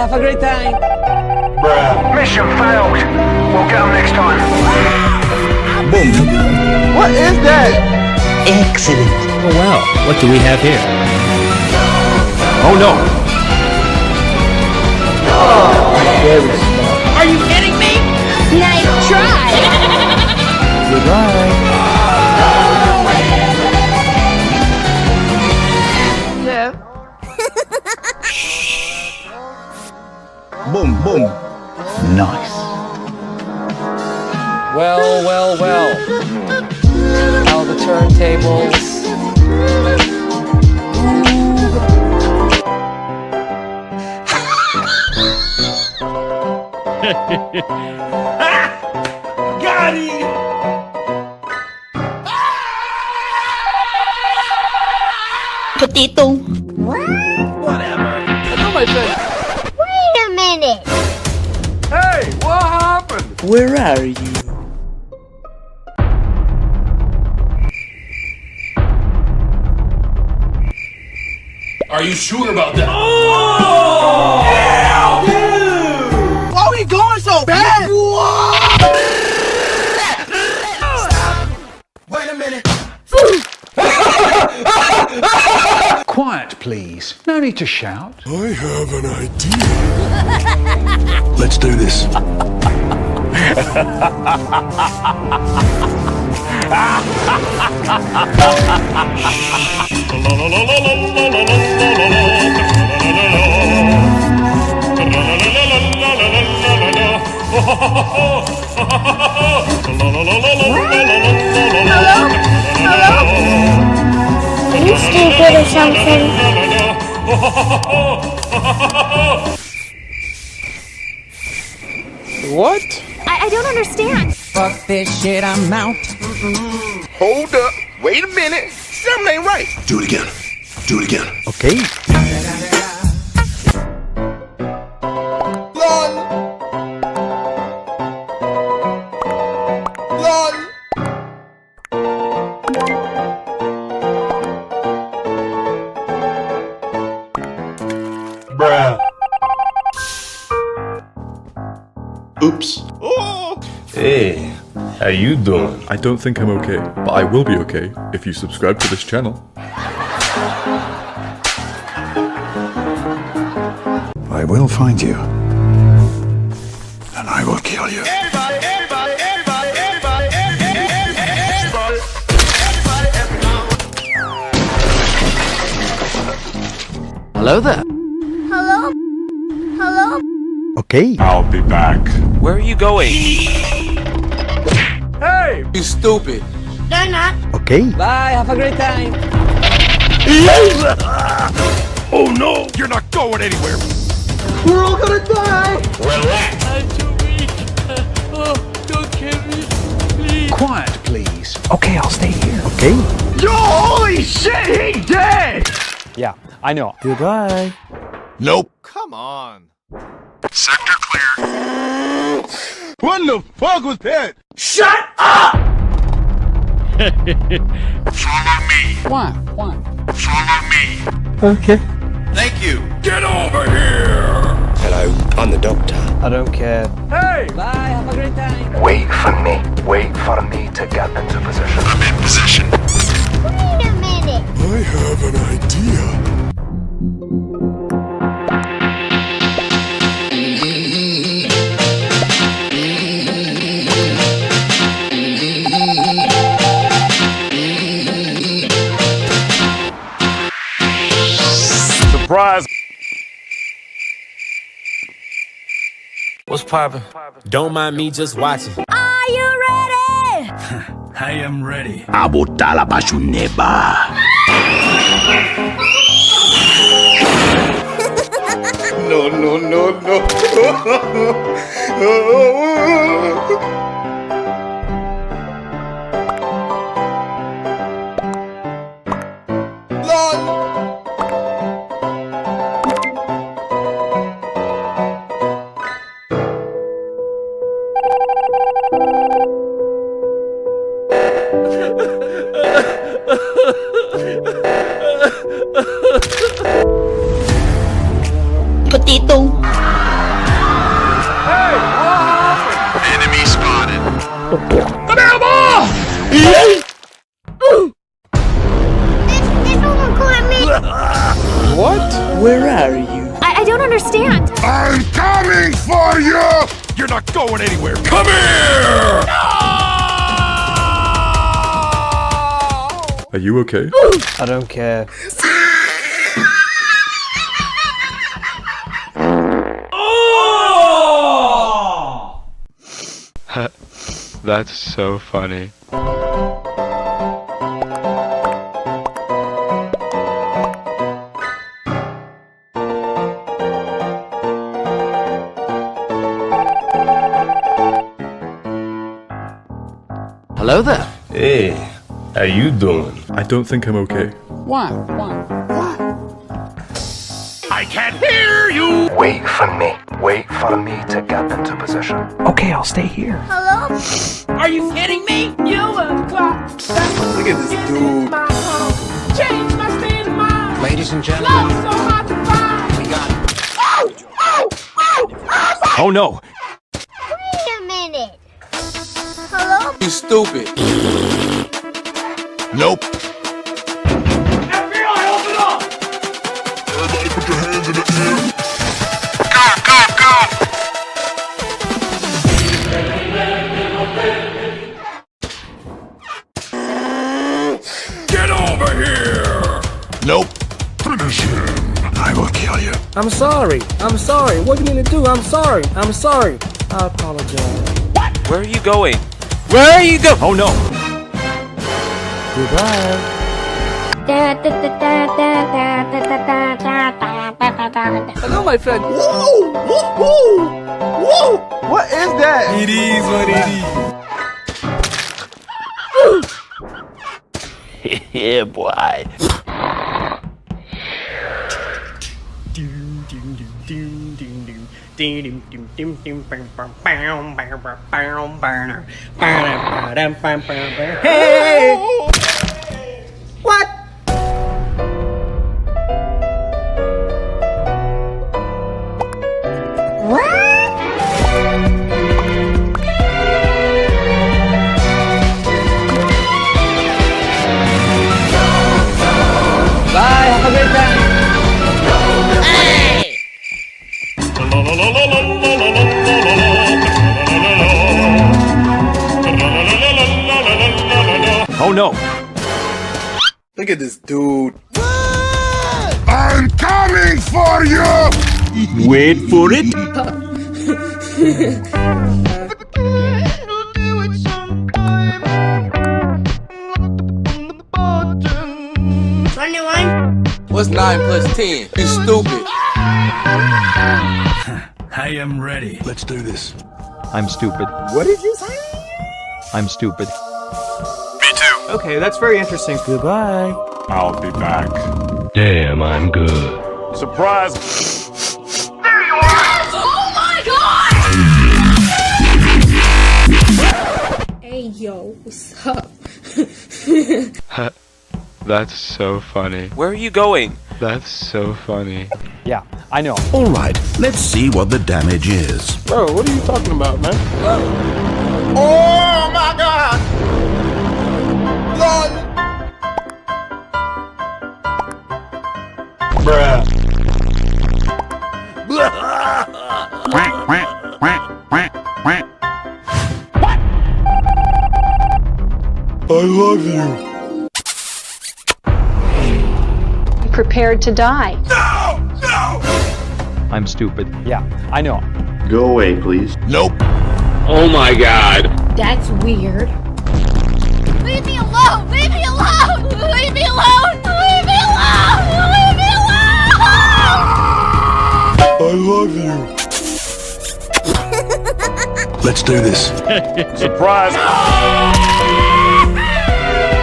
have a great time. Mission failed. We'll get them next time. Boom. What is that? Excellent. Oh wow, what do we have here? Oh no. Very smart. Are you kidding me? Nice try. Goodbye. Yeah. Boom, boom. Nice. Well, well, well. How the turntables. Got it. Potato. Whatever. Wait a minute. Hey, what happened? Where are you? Are you sure about that? Why are we going so bad? Wait a minute. Quiet, please. No need to shout. I have an idea. Let's do this. Are you stupid or something? What? I don't understand. Fuck this shit, I'm out. Hold up. Wait a minute. Something ain't right. Do it again. Do it again. Okay. LOL. LOL. Bruh. Oops. Hey, how you doing? I don't think I'm okay, but I will be okay if you subscribe to this channel. I will find you. And I will kill you. Hello there. Hello? Hello? Okay. I'll be back. Where are you going? Hey! You stupid. They're not. Okay. Bye, have a great time. Oh no! You're not going anywhere! We're all gonna die. Relax! Quiet, please. Okay, I'll stay here. Okay. Yo, holy shit, he dead! Yeah, I know. Goodbye. Nope. Come on. Sector clear. What the fuck was that? Shut up! Follow me. Why? Follow me. Okay. Thank you. Get over here! Hello, I'm the doctor. I don't care. Hey! Bye, have a great time. Wait for me. Wait for me to get into position. I'm in position. Wait a minute. I have an idea. Surprise! What's poppin'? Don't mind me just watching. Are you ready? I am ready. Abutala bashuneba. No, no, no, no. Potato. This woman caught me. I don't understand. I'm coming for you! You're not going anywhere. Come here! Are you okay? I don't care. That's so funny. Hello there. Hey, how you doing? I don't think I'm okay. Why? I can't hear you! Wait for me. Wait for me to get into position. Okay, I'll stay here. Hello? Are you kidding me? Look at this dude. Ladies and gentlemen, we got Oh no! Wait a minute. Hello? You stupid. Nope. Get over here! Nope. Finish him. I will kill you. I'm sorry. What do you mean to do? I'm sorry. I apologize. Where are you going? Where are you going? Oh no! Hello, my friend. What is that? It is what it is. Yeah, boy. Hey! What? Bye, have a great time. Oh no! Look at this dude. I'm coming for you! Wait for it. What's 9 plus 10? You stupid. I am ready. Let's do this. I'm stupid. What did you say? I'm stupid. Okay, that's very interesting. Goodbye. I'll be back. Damn, I'm good. Surprise! Hey, yo, what's up? That's so funny. Where are you going? That's so funny. Yeah, I know. Alright, let's see what the damage is. Bro, what are you talking about, man? Oh my god! Bruh. I love you. Prepared to die. I'm stupid. Yeah, I know. Go away, please. Nope. Oh my god. That's weird. Leave me alone! Leave me alone! Leave me alone! Leave me alone! Leave me alone! I love you. Let's do this. Surprise!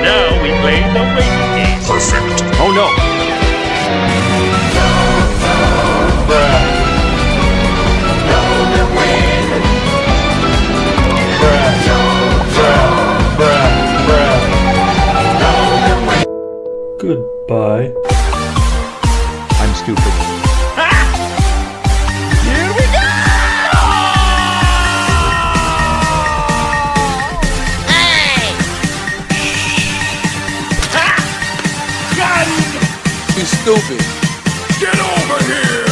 Now we play the waiting game. Perfect. Oh no. Goodbye. I'm stupid. stupid. Get over here!